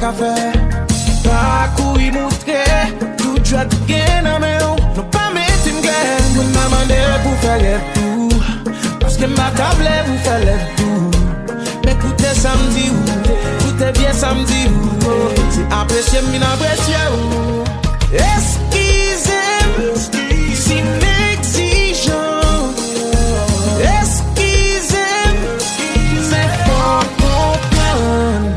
qu'à faire. Pas courir montrer, tout joie de gain dans mes hauts. Nous pas mettre une guerre, nous m'a demandé pour faire tout. Parce que ma table vous fait le tout. Mais écoutez samedi, tout est bien samedi. C'est apprécié, mais n'apprécié. Excusez-moi, si m'exigeant. Excusez-moi, c'est fort comprendre.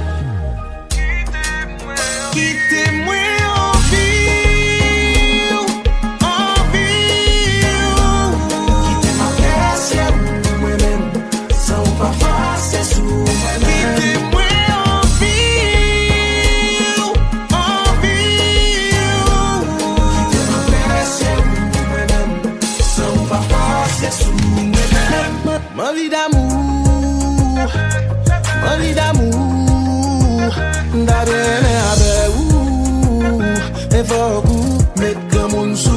Quittez-moi en vie, en vie. Quittez ma personne, moi-même, sans pas passer sous moi-même. Quittez-moi en vie, en vie. Quittez ma personne, moi-même, sans pas passer sous moi-même. Ma vie d'amour, ma vie d'amour, d'abord avec vous, et faut que vous mettez comme un sou.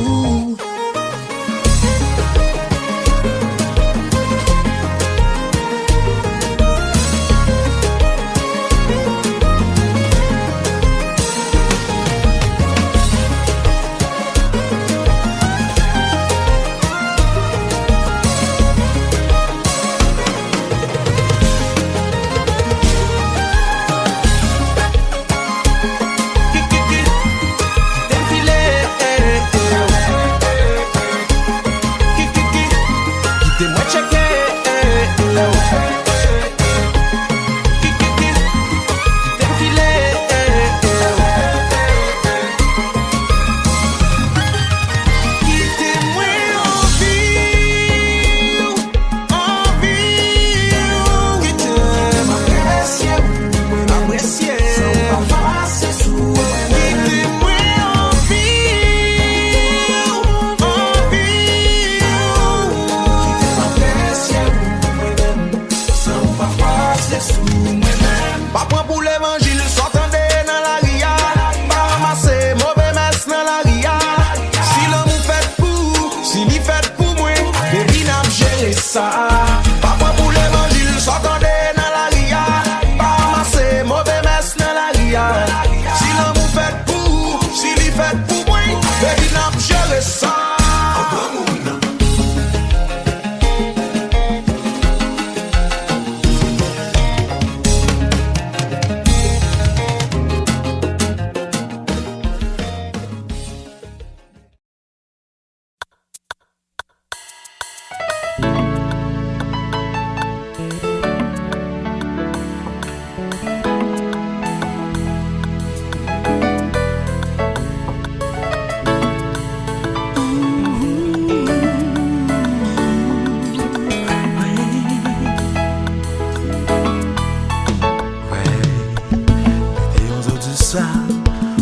Pas point pour l'évangile, s'entendez dans la ria. Pas ramasser mauvais messe dans la ria. Si l'homme fait pour, si l'y fait pour moi, baby n'a géré ça. Pas point pour l'évangile, s'entendez dans la ria. Pas ramasser mauvais messe dans la ria. Si l'homme fait pour, si l'y fait pour moi, baby n'a géré ça.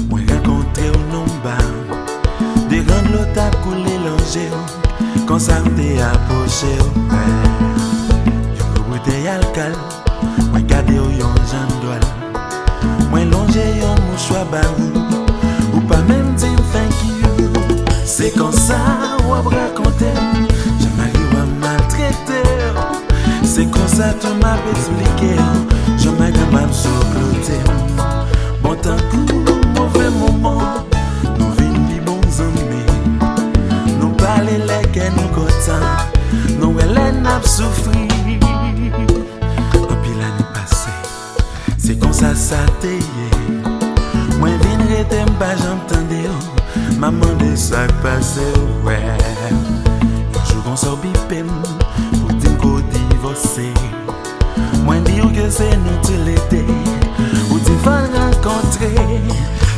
Moi rencontré au nomba des grandes lots à couler l'angé quand ça m'était approché. Yo bouteille alcool, moi gardé au yon jandoual. Moi longé yon mouchoir barou ou pas même dire thank you. C'est comme ça ou à raconter, j'aimerais ou à maltraiter. C'est comme ça tout m'a expliqué, j'aimerais m'a sous-cloté. Bon temps pour mauvais moment, nous vîmes des bons amis. Nous parler lesquels nous contents, nous elle n'a souffri. Depuis l'année passée, c'est comme ça t'est. Moi vine rete m'pas j'entendais, maman de ça passé ouais. Un jour qu'on sort bipem pour dire qu'on divorcé. Moi dire que c'est nous tout l'été.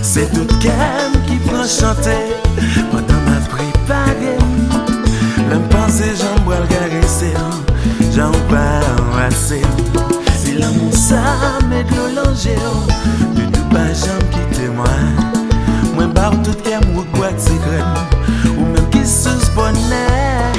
C'est tout calme qui prend chanter pendant ma préparée. L'homme pensait j'en bois le caresser, j'en pas embrasser. Si l'amour ça m'aide le langer, de tout pas j'en quitter moi. Moi barre tout qu'aime ou boîte secret, ou même qui sous bonheur.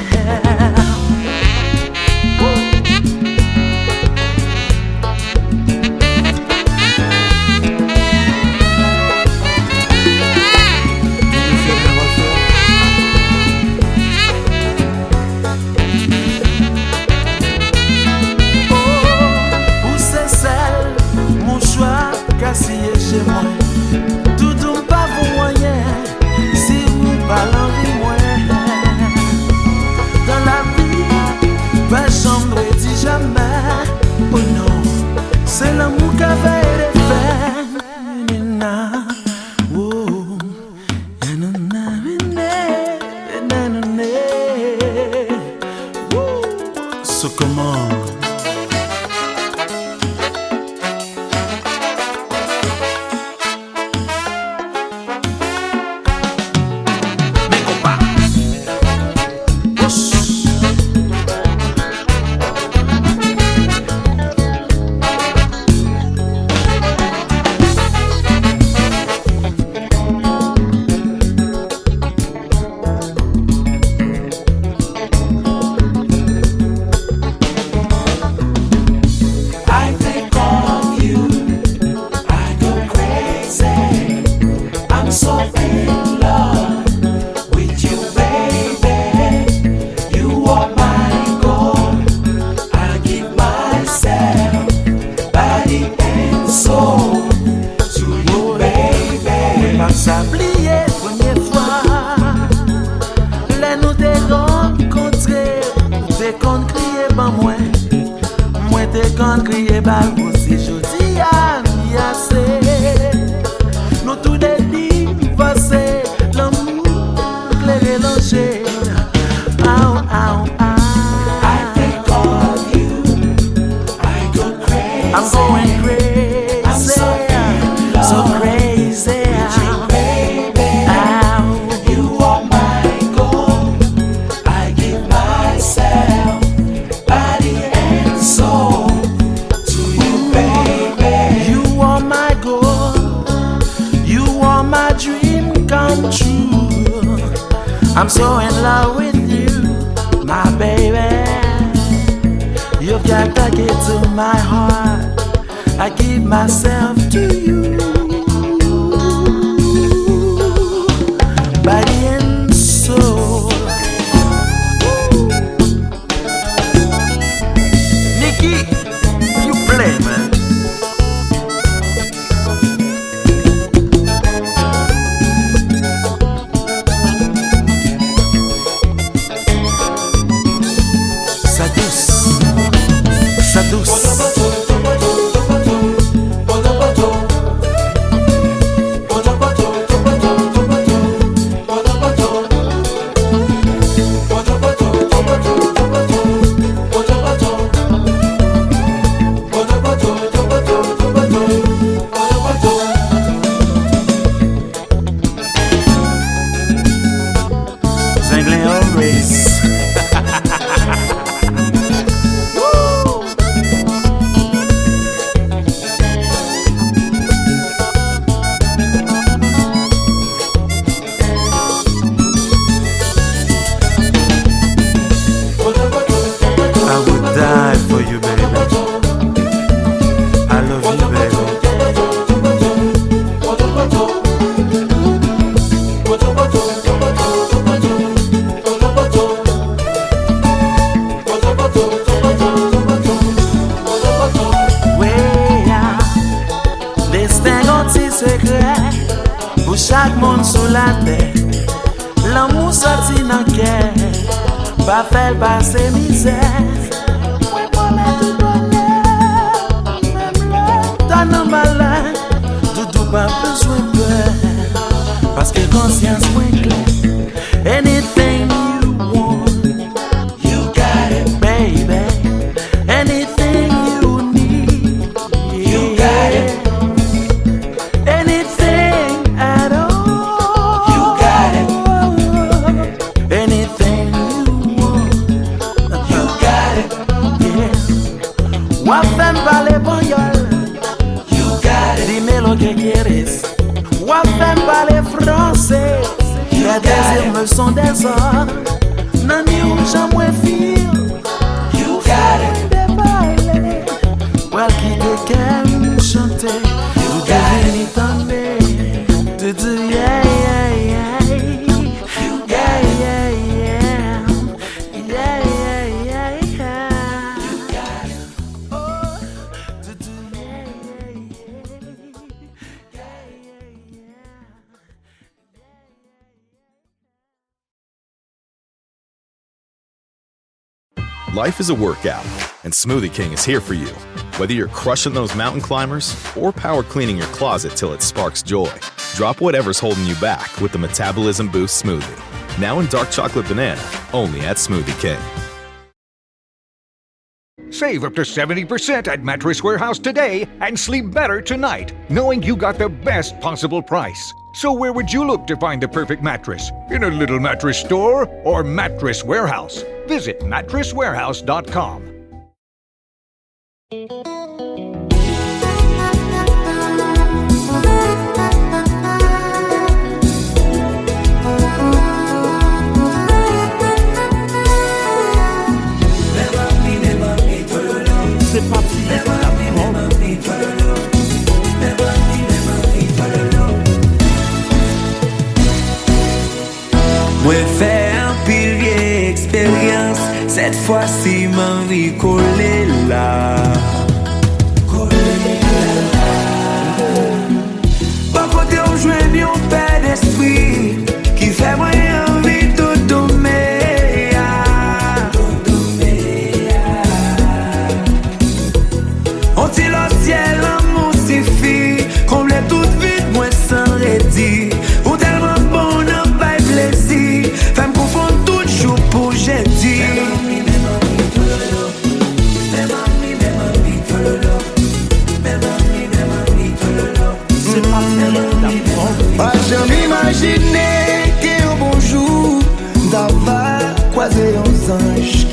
Kriye bal pou si jodi a mi ase. Nou tout de divorce, l'amour claire langer. Ow, ow, ow. I think of you, I go crazy. I'm going crazy, I'm so in love so crazy. with you, baby. Ow. You are my goal. I give myself, body and soul to you, baby. You are my goal, you are my dream come true. I'm so in love with you, my baby. You've got the key to my heart, I give myself to you. Body and soul. Nikki, you play, man. Sa douce, sa douce. Zinglin always. I would die for you, baby. I love you, baby. Ouais, distinguons tes secrets pour chaque monde sous la terre. L'amour sorti dans le cœur, pas faire passer misère. Ouais, promets tout bonheur, même le temps en malin. Doudou pas besoin de peur, parce que conscience moins claire. Anything you want, You got it, baby. Anything you need, you got it, anything at all. you got it, Anything you want, you got it, yeah. Wafen parler espagnol, you got it, dis-moi que quieres. Wafen parler français, You les got désirs it. me sont des ordres. Non, ni où j'aimerais feel. you got it, De parler, well, qui te qu'aime chanter. You Ou got it. deviner t'aimer. De dire yeah, yeah, yeah. You got Yeah, it. yeah, yeah. Yeah, yeah, yeah, yeah. You got it. Oh, to do yeah, yeah, yeah. Yeah, yeah, yeah. Life is a workout, and Smoothie King is here for you. Whether you're crushing those mountain climbers or power cleaning your closet till it sparks joy, drop whatever's holding you back with the Metabolism Boost Smoothie. Now in dark chocolate banana, only at Smoothie King. Save up to 70% at Mattress Warehouse today and sleep better tonight, knowing you got the best possible price. So where would you look to find the perfect mattress? In a little mattress store or Mattress Warehouse? Visit mattresswarehouse.com. C'est parti. Mwen fè an pil vie eksperyans, set fwa si man vi kole la. Pa kote ou jwen yon pè d'esprit, ki fè mwen anvi dodome ya. On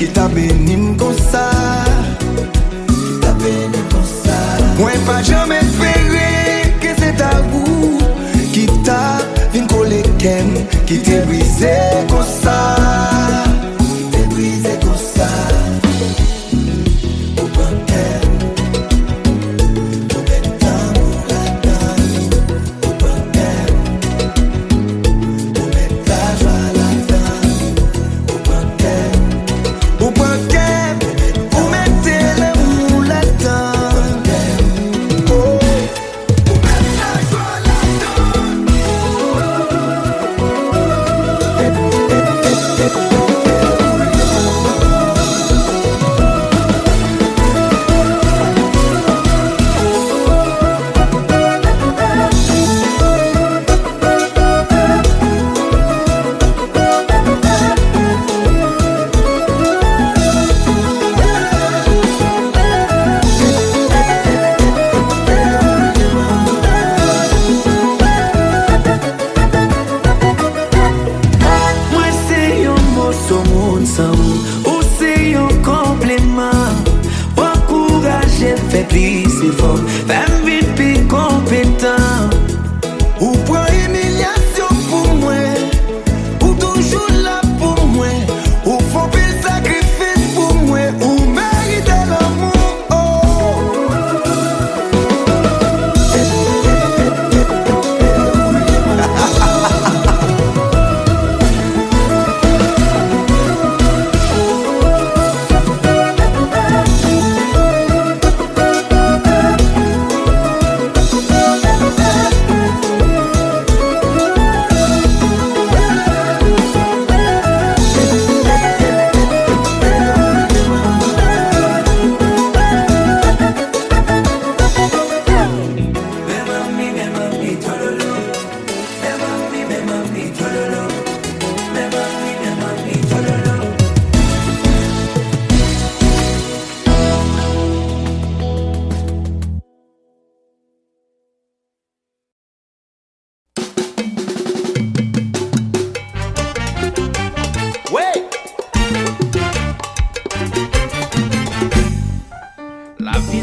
qui t'a béni comme ça. Qui t'a béni comme ça. Moi pas jamais espéré que c'est ta vous qui t'a venu coller qui t'est brisé comme ça. Qui t'est brisé comme ça.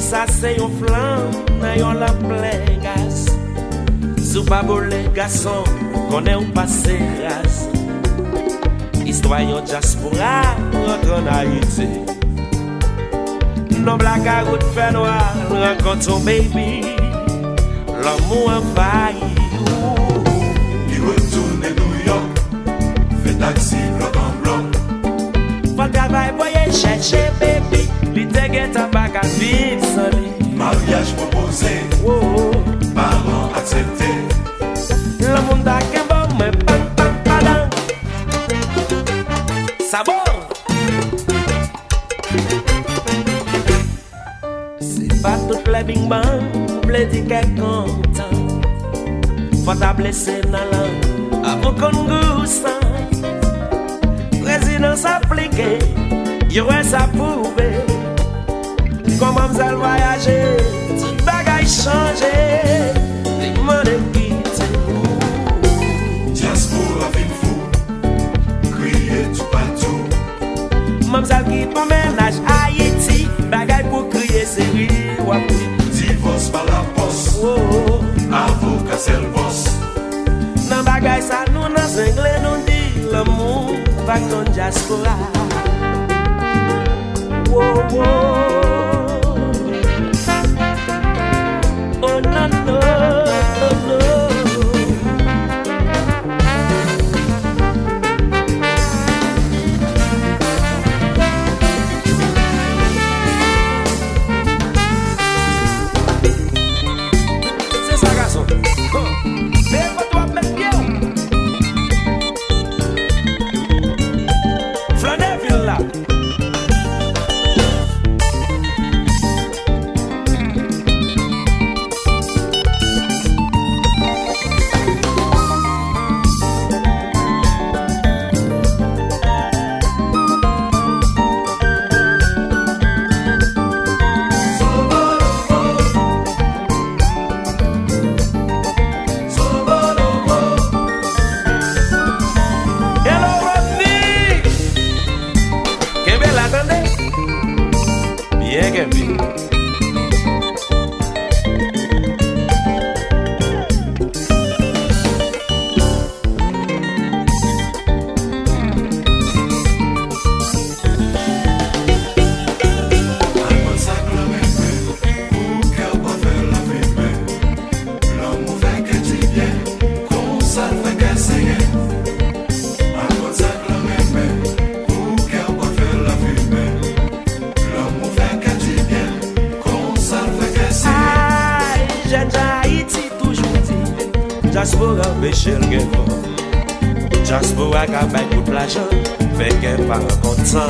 Ça c'est un flanc, n'ayons la plein gaz. Sous pas les garçons, connaît ou passé grâce. Histoire yon diaspora, rentre en Haïti. Non blague à route fait noir, rencontre son baby. L'amour en faille. Il retourne à New York, fait taxi bloc en bloc. Faut le travail pour y chercher baby. L'idée est à pas qu'à vivre sans lui. Mariage proposé, parents acceptés. Le monde a qu'un bon, mais pam pam padam. Sabor. C'est pas toute la bing bang, blé dit qu'elle content. Faut ta blesser dans l'âme, avant qu'on goûte. Président s'appliquer, y'aurait sa prouver. Comment m'zal voyager, tout bagay changer. M'en est quitté. Diaspora fin fou, crier tout partout. M'zal qui pour ménage Haïti, bagay pour crier c'est oui ou après. Divorce par la poste, avocat c'est le boss. Nan bagay ça nous nan anglais nous dit l'amour pas non diaspora. Oh no no no. C'est ça garçon. Mais pas toi mettre bien. Flaneville là. manger le gâteau. Diaspora qui a beaucoup de l'argent, fait qu'elle pas content.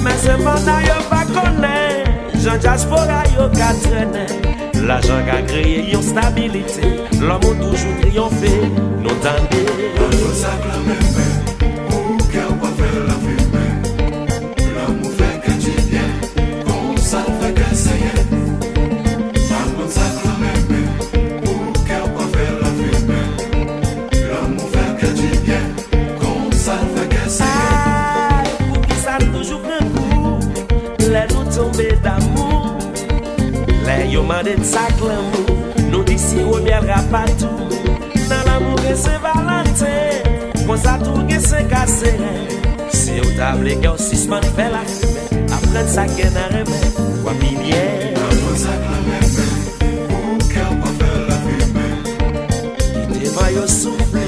Mais c'est pendant yon pas connaît, Jean Diaspora yon ka traîner. L'argent qui a créé yon stabilité, l'homme a toujours triomphé, nous tendez. L'homme s'acclame, pour qu'elle pas faire la fumée. L'homme fait que tu viens, comme ça fait que c'est rien. L'homme s'acclame, pour qu'elle pas faire la fumée. L'homme fait que tu viens, comme ça fait que c'est rien. Pour qui ça toujours un coup, les nous tomber d'amour. Les yo mandé de sac l'amour, nous d'ici au bien rapatou. Dans l'amour que c'est Valentin, quand ça tout que c'est cassé. Si on table que aussi se fait la fumée, après ça qu'elle n'a rien, quoi milliers. L'homme s'acclame, pour qu'elle pas faire la fumée. Qui te maillot soufflé.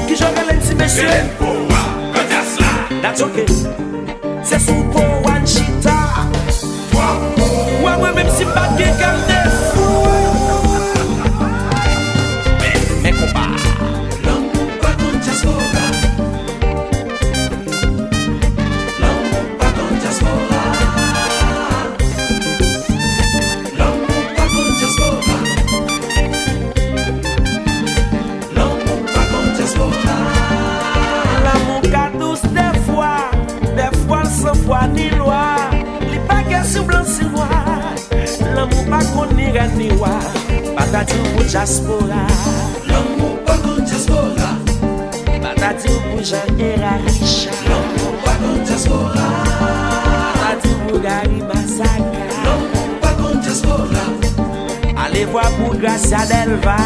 Qui joue les messieurs? That's okay. C'est Super One Cheetah. Ouais, même si pas de garde fou. Mais combat. L'homme pas ton diaspora. L'homme pas ton diaspora. L'homme pas ton diaspora. L'amour qu'a douce des fois sans foi ni loi. Les baguettes sur blanc si noir. L'amour pas qu'on ni rat ni roi. Patati pour diaspora. L'amour pas ton diaspora. Patati pour Jean et Richard. L'amour pas ton diaspora. Patati pour Gary Massacre. L'amour pas ton diaspora. Allez voir pour Gracia Delva.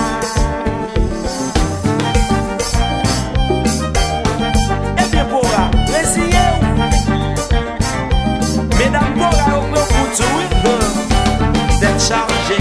Mesdames, Bora, au peu pour tout d'être chargé.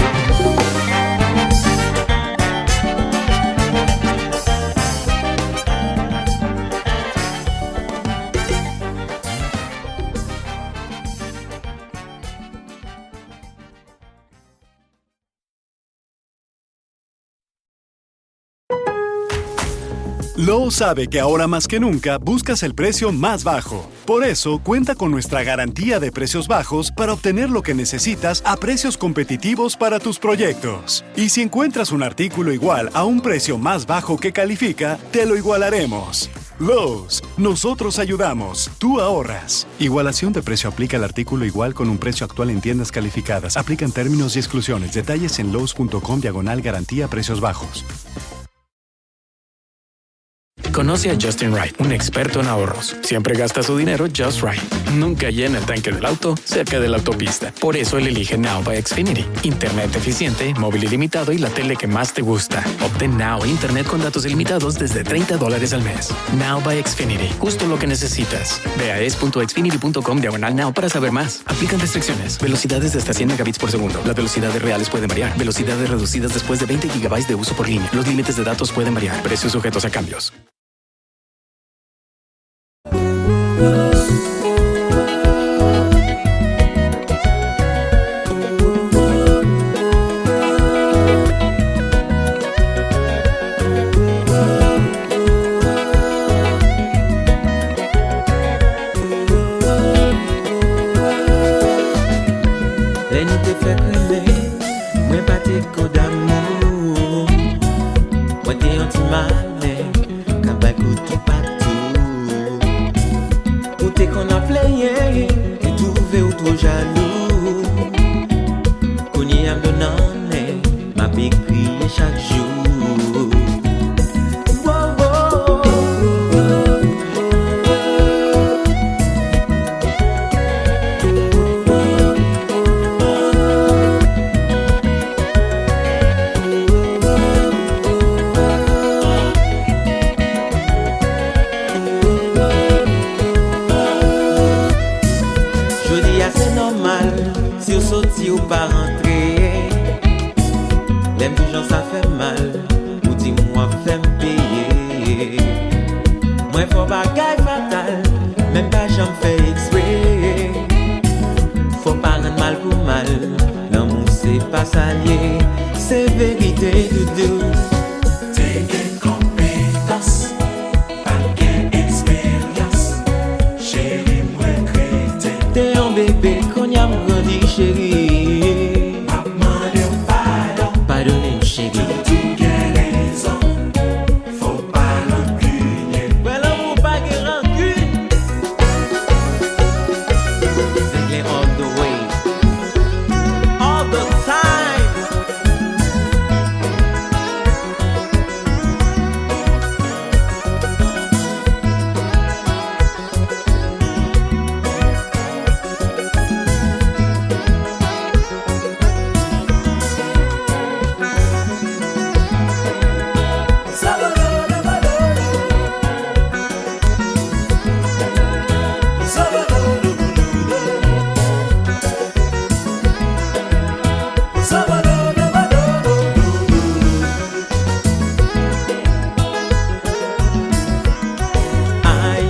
Lowe's sabe que ahora más que nunca buscas el precio más bajo. Por eso, cuenta con nuestra garantía de precios bajos para obtener lo que necesitas a precios competitivos para tus proyectos. Y si encuentras un artículo igual a un precio más bajo que califica, te lo igualaremos. Lowe's, nosotros ayudamos, tú ahorras. Igualación de precio aplica al artículo igual con un precio actual en tiendas calificadas. Aplican términos y exclusiones. Detalles en lowes.com/garantía precios bajos. Conoce a Justin Wright, un experto en ahorros. Siempre gasta su dinero just right. Nunca llena el tanque del auto cerca de la autopista. Por eso él elige Now by Xfinity. Internet eficiente, móvil ilimitado y la tele que más te gusta. Obtén Now Internet con datos ilimitados desde $30 al mes. Now by Xfinity. Justo lo que necesitas. Ve a es.xfinity.com/now para saber más. Aplican restricciones. Velocidades de hasta 100 megabits por segundo. Las velocidades reales pueden variar. Velocidades reducidas después de 20 gigabytes de uso por línea. Los límites de datos pueden variar. Precios sujetos a cambios. bagay fatal, même pas j'en fais exprès. Faut pas rendre mal pour mal, l'amour c'est pas s'allier, c'est vérité doudou. T'es une compétence, pas qu'une expérience. Chérie, moi crété. T'es un bébé qu'on y a grandi chérie. Maman de pardon, pardonnez chérie. tout gain raison. Faut pas l'enculer. Ouais, l'amour pas de rancune. C'est clair all the way, all the time.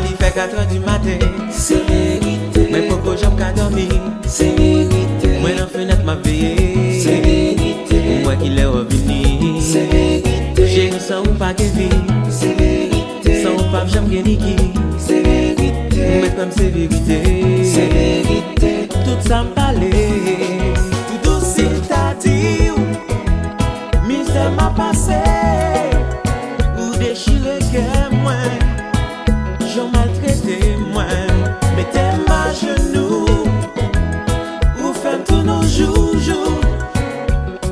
Il fait 4h du matin, c'est vérité. Mais pourquoi j'aime qu'à dormir, c'est vérité. Moi dans fenêtre m'a veillé, c'est vérité. Moi qui l'ai revenu, c'est vérité. J'ai sans ou pas que vie, c'est vérité. Sans ou pas j'aime que Niki, c'est vérité. Mais comme c'est vérité, c'est vérité. Tout ça me parlait, tout aussi t'as dit. Mystère m'a passé, ou déchiré que moi. J'en maltraité moi, mettez ma genou, ou faites tous nos jours.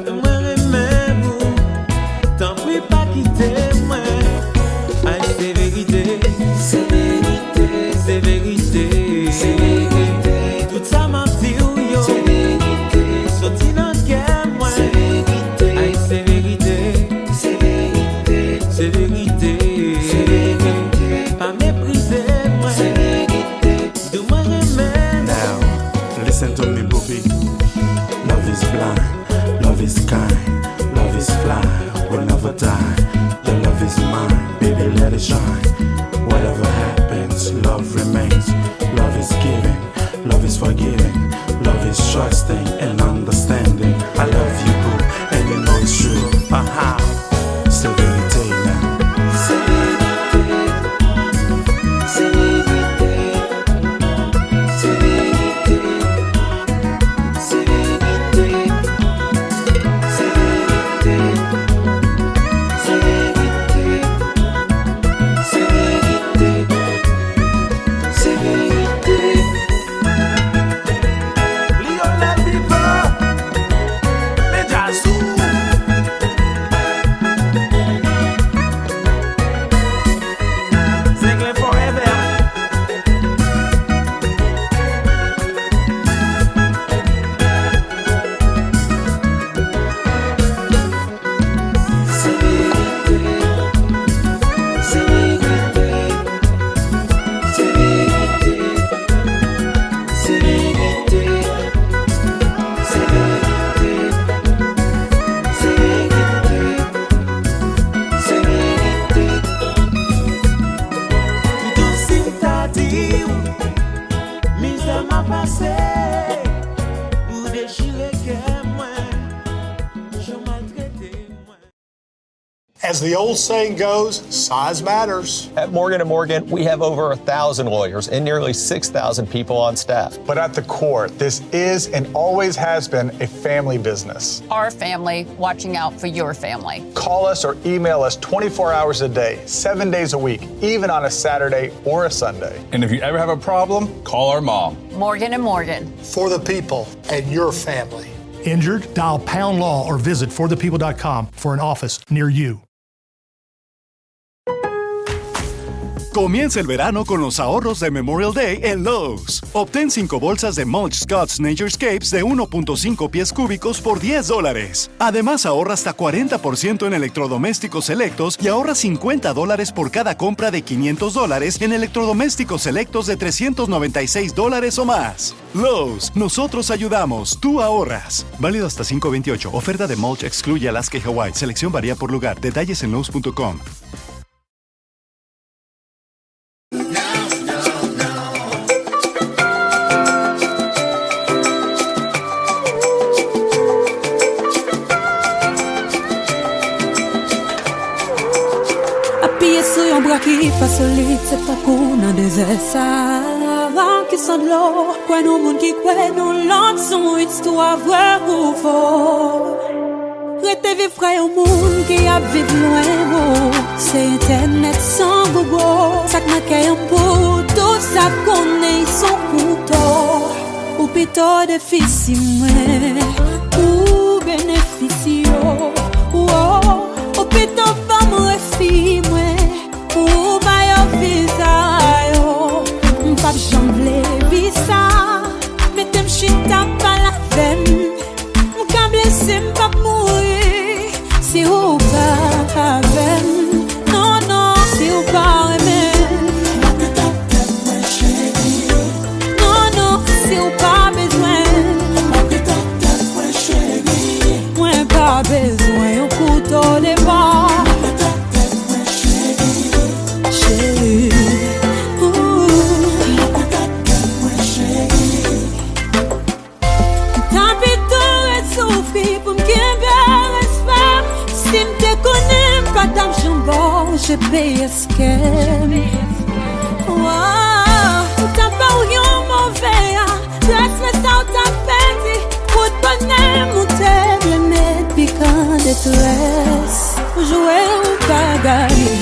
Moi remets vous, t'en prie pas quitter moi. Aïe c'est vérité, c'est vérité, c'est vérité, c'est vérité. Tout ça m'a dit yo, c'est vérité. Sorti dans le guerre moi, c'est vérité. Aïe c'est vérité, c'est vérité, c'est vérité, c'est vérité. Pas mépriser moi, c'est vérité. De moi remède. Now, listen to me, Bobby. Love is blind, love is kind, love is fly, will never die. Your love is mine, baby, let it shine. Whatever happens, love remains. Love is giving, love is forgiving, love is trusting and understanding. I love you, boo, and you know it's true. C'est vérité now. C'est vérité, c'est vérité, c'est vérité, c'est vérité, c'est vérité, c'est vérité, c'est vérité, c'est vérité. Lionel Bieber, les Jazzou. C'est clair forever. C'est vérité, c'est vérité, c'est vérité, c'est vérité, c'est vérité, c'est vérité, c'est vérité. Tout aussi t'as dit, misère m'a passé, ou déchiré que moi, je maltraité moi. As the old saying goes, size matters. At Morgan & Morgan, we have over 1,000 lawyers and nearly 6,000 people on staff. But at the core, this is and always has been a family business. Our family watching out for your family. Call us or email us 24 hours a day, 7 days a week, even on a Saturday or a Sunday. And if you ever have a problem, call our mom. Morgan & Morgan. For the people and your family. Injured? Dial Pound Law or visit forthepeople.com for an office near you. Comienza el verano con los ahorros de Memorial Day en Lowe's. Obtén 5 bolsas de Mulch Scott's Naturescapes de 1.5 pies cúbicos por $10. Además, ahorra hasta 40% en electrodomésticos selectos y ahorra $50 por cada compra de $500 en electrodomésticos selectos de $396 o más. Lowe's, nosotros ayudamos, tú ahorras. Válido hasta 5/28. Oferta de Mulch excluye Alaska y Hawaii. Selección varía por lugar. Detalles en Lowe's.com. sou yon bras qui pas solide, c'est pas qu'on a des essais. Avant qui sont de l'eau, quoi nous monde qui quoi nous l'autre son histoire vraie ou faux. Rete vivre frère au monde qui a vivre loin, c'est internet sans gogo. Ça m'a qu'un pour tout ça connaît son couteau. Ou plutôt difficile, ou bénéficio. Ou plutôt pas moi fille, ou bailler visa. M'pap jamble visa, mettez m'chita pas la veine. M'ka blessé m'pap mourir, si ou pas veine. Non, non, si ou pas remède. Non, non, si ou pas besoin. Moi pas besoin, au couteau de bas. Chérie. Madame Jambon, je paye esquem. Wow, t'as pas eu un mauvais, laisse-moi ça ou t'as perdu. Pour te bonheur, mon table, mais piquant de stress. Jouer ou pas gagner.